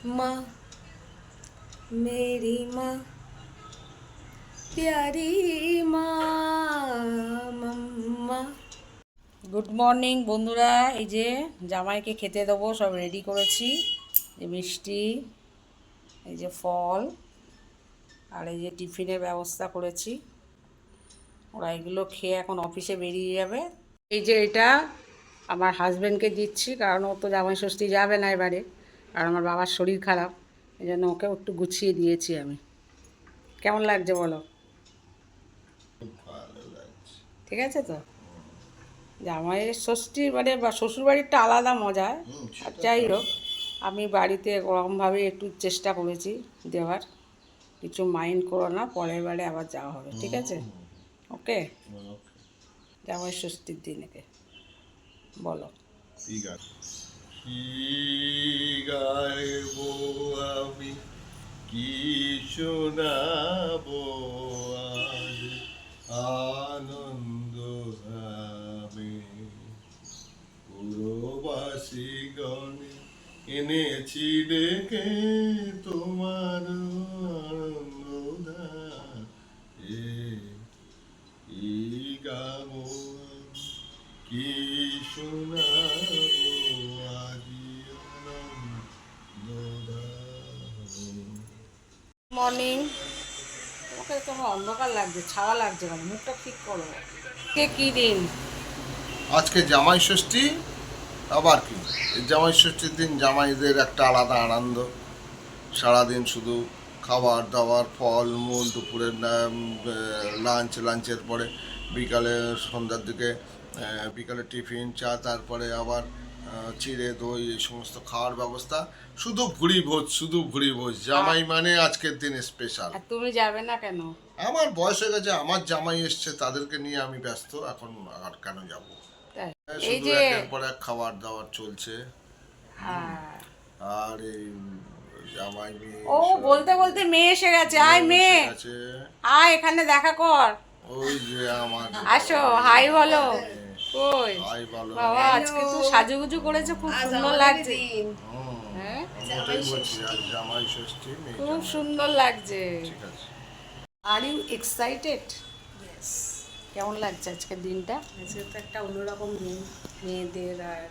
माँ मेरी माँ प्यारी माँ मम्मा। গুড মর্নিং বন্ধুরা, এই যে জামাইকে খেতে দেবো, সব রেডি করেছি। এই মিষ্টি, এই যে ফল, আর এই যে টিফিনের ব্যবস্থা করেছি। ওরা এগুলো খেয়ে এখন অফিসে বেরিয়ে যাবে। এই যে এটা আমার হাজব্যান্ডকে দিচ্ছি, কারণ ও তো জামাই ষষ্ঠী যাবে না এবারে, আর আমার বাবার শরীর খারাপ, এই জন্য ওকে একটু গুছিয়ে দিয়েছি আমি। কেমন লাগছে বলো? ঠিক আছে তো? জামাইয়ের ষষ্ঠী মানে বা শ্বশুরবাড়িরটা আলাদা মজা। আর যাই হোক, আমি বাড়িতে ওরকমভাবে একটু চেষ্টা করেছি দেওয়ার। কিছু মাইন্ড করো না, পরের বারে আবার যাওয়া হবে, ঠিক আছে? ওকে, জামাই ষষ্ঠীর দিনেকে বলো। ঠিক আছে। কি গাইবো আমি, কি শোনাবো আজ আনন্দ ধামে, পুরবাসী গণে এনেছি ডেকে তোমার আনন্দ ধামে। কি গাবো আমি, কি শোনাবো আজি আনন্দ ধামে। মর্নিং। তোমাকে তোমার অন্ধকার লাগছে, ছাওয়া লাগছে কেন? মুখটা ঠিক করো। কে কী দিন? আজকে জামাই ষষ্ঠী। আবার কি, এই জামাই ষষ্ঠীর দিন জামাইদের একটা আলাদা আনন্দ। সারাদিন শুধু খাবার দাবার, ফল মূল, দুপুরের লাঞ্চের পরে বিকালে সন্ধ্যার দিকে বিকালে টিফিন চা, তারপরে আবার চিড়ে দই, এই সমস্ত খাওয়ার ব্যবস্থা। শুধু ভুড়ি ভোজ, শুধু ভুড়ি ভোজ। জামাই মানে আজকের দিন স্পেশাল। আর তুমি যাবে না কেন? আমার বয়স হয়ে গেছে, আমার জামাই এসছে, তাদেরকে নিয়ে আমি ব্যস্ত এখন। আর কেন যাব? তাই? এই শুধু যে একের পর এক খাবার দাবার চলছে। হ্যাঁ, আর এই জামাই মেয়ে ও বলতে বলতে মেয়ে এসে গেছে। আয় মেয়ে, আছে। আয় এখানে দেখা কর। ওই যে আমার আসো, হাই বলো। কই ভাই ভালো। বাবা, আজকে তো সাজুগুজু করেছে, খুব সুন্দর লাগছে। হ্যাঁ, ওটাই বলছি, আজ জামাই ষষ্ঠী, মেয়ে খুব জামাই। সুন্দর লাগছে। ঠিক আছে। Are you excited? কেমন লাগছে আজকের দিনটা? আজকে তো একটা অন্যরকম দিন। মেয়েদের আর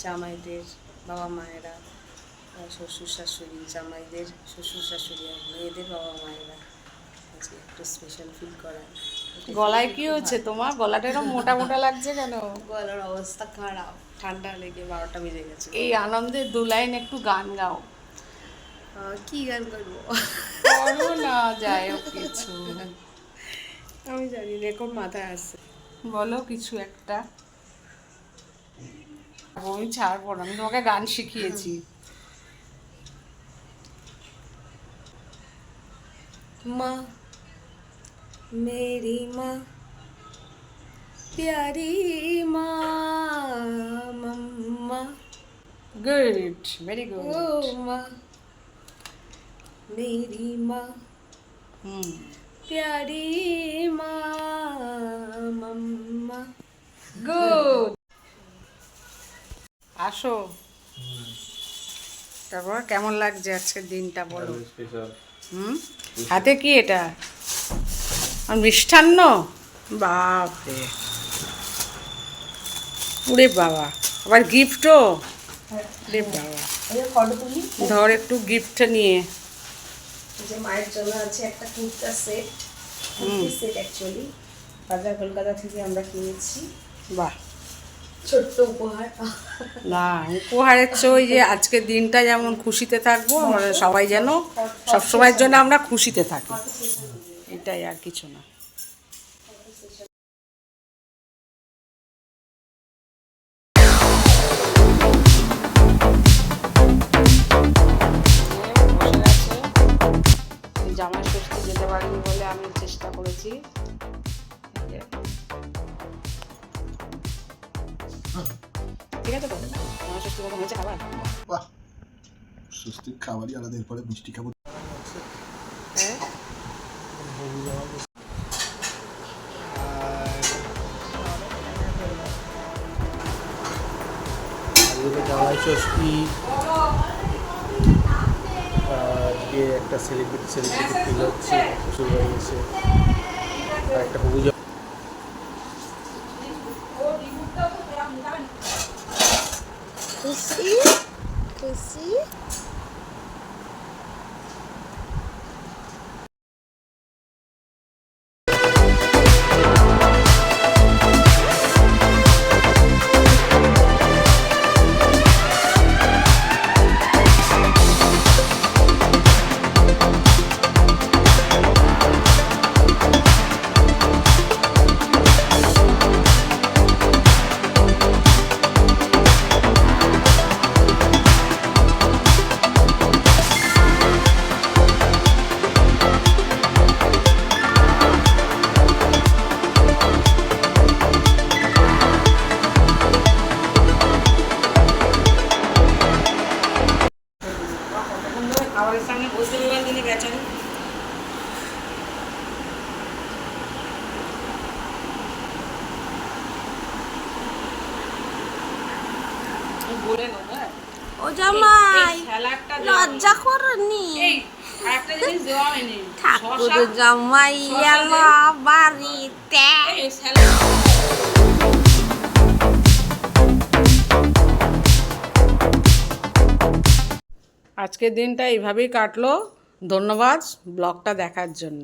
জামাইদের বাবা মায়েরা, আর শ্বশুর শাশুড়ি, জামাইদের শ্বশুর শাশুড়ি আর মেয়েদের বাবা মায়েরা আজকে একটু স্পেশাল ফিল করা। গলায় কি হচ্ছে তোমার? গলাটা এরকম মোটা মোটা লাগছে কেন? গলার অবস্থা খারাপ, ঠান্ডা লেগে 12টা বেজে গেছে। এই আনন্দের দু লাইন একটু গান গাও। কি গান করবো করো না, যাই হোক কিছু আমি জানি না, এখন মাথায় আসছে। বলো কিছু একটা। আমি ছাড়বো না, আমি তোমাকে গান শিখিয়েছি। माँ मेरी माँ प्यारी माँ मम्मा। Good, very good. ओ माँ मेरी माँ प्यारी माँ मम्मा। गुड। আসো, তারপর কেমন লাগছে আজকের দিনটা বলো। হাতে কি এটা? আর মিষ্টান্ন? বাপরে, ওরে বাবা, আবার গিফটও? রে বাবা, ফটো তুলি। ধর একটু গিফটটা নিয়ে। যে মায়ের জন্য আছে একটা কুর্তা সেট, সেট অ্যাকচুয়ালি বাজার কলকাতা থেকে আমরা কিনেছি। বাহ, ছোট্ট উপহার। না উপহারের চেয়ে যে আজকের দিনটা যেমন খুশিতে থাকবো, আমরা সবাই যেন সবসময়ের জন্য আমরা খুশিতে থাকি, এটাই, আর কিছু না। জামাই ষষ্ঠী যেতে পারিনি বলে আমি চেষ্টা করেছি। ঠিক আছে তো? জামাই ষষ্ঠী কখন হয়েছে খাবার? বাহ, ষষ্ঠীর খাবারই আলাদা, এরপরে মিষ্টি খাবো। হ্যাঁ, জামাই ষষ্ঠী আজকে একটা সেলিব্রিটি ফিল হচ্ছে শ্বশুরবাড়ি এসে আর একটা পুজো। খুশি খুশি খাবারের সামনে বসে রইবেন তিনি বেচারি। বলে নেবো, হ্যাঁ? ও জামাই এই স্যালাডটা দেওয়া লজ্জা করনি এই আরেকটা জিনিস দেওয়া হয়নি। ঠাকুর শসা, জামাই শসা এলো বাড়িতে এই স্যালাড। আজকের দিনটা এইভাবেই কাটলো। ধন্যবাদ ব্লগটা দেখার জন্য।